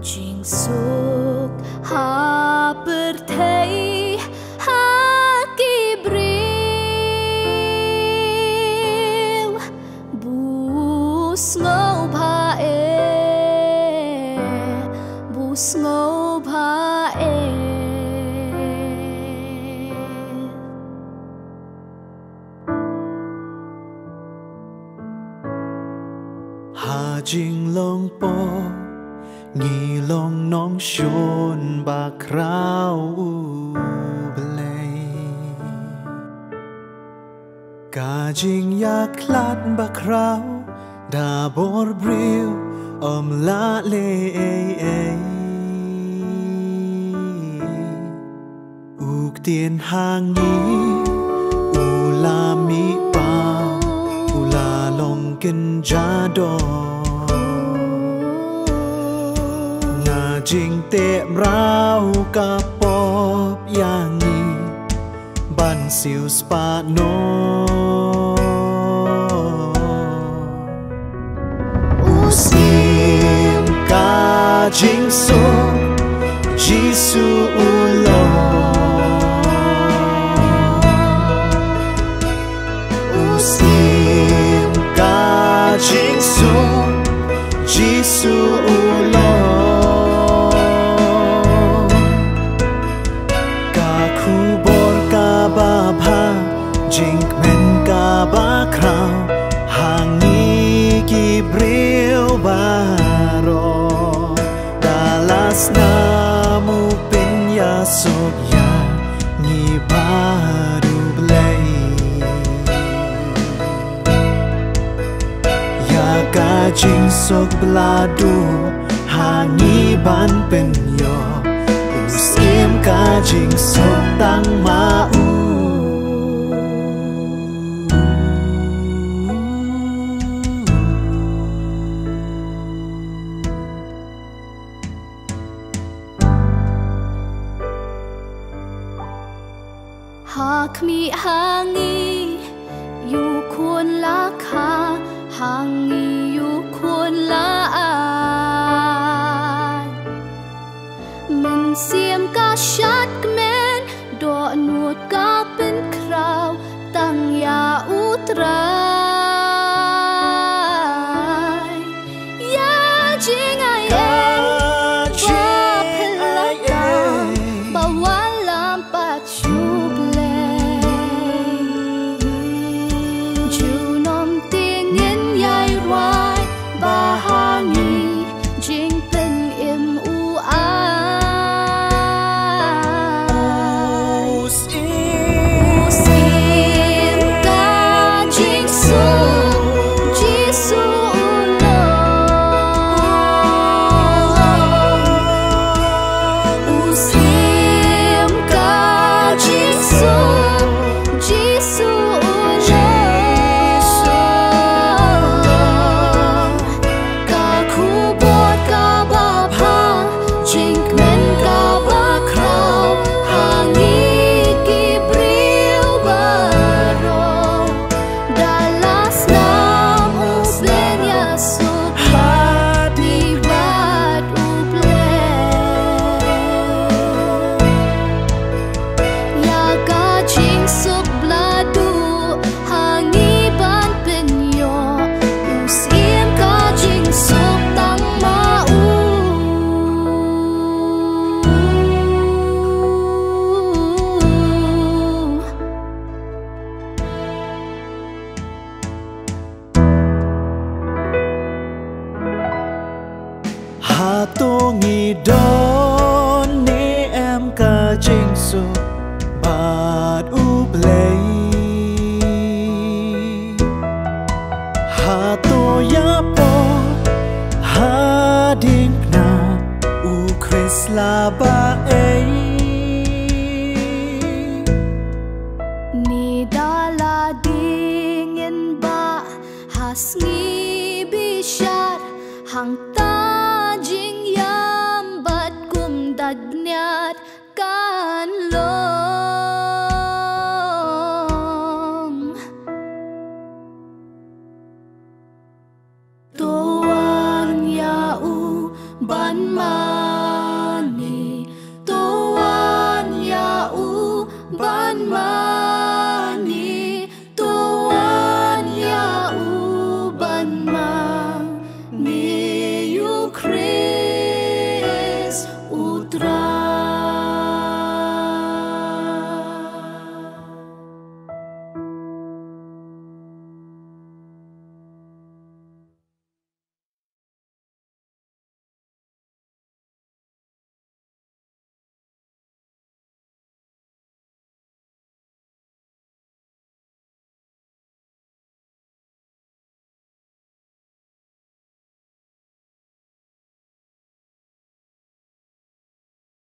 Jing suk ha bertei ha kibril bus ngau ba bus ngau ba ha jing long po nghi long nong shôn ba krau blei ka jing ya klat ba krau da bor bril la le uk tien hang ni u la mi pa u la long ken ja do jing te rau ka pop yang ni ban siu spa no usim ka jing so jisu ulo usim ka jing so jisu ulo jing men ka ba krau hangi kibril baro dalas namu pinya sokya ni baru blei ya ka jing sok bladu hangi ban penyo usim ka jing sok tang mau hak mi hangi yu kun la kha hangi yu kun la ai men siam ka shat men do nuot ka pen krau tang ya utrai ya jing ai bawalam pachu Hatungi don ni em ka jing so bad u blei hato ya po hading na u kris la ba ni dala dingin ba hasngi bishar hang dagnyat kan long toan ya u ban ma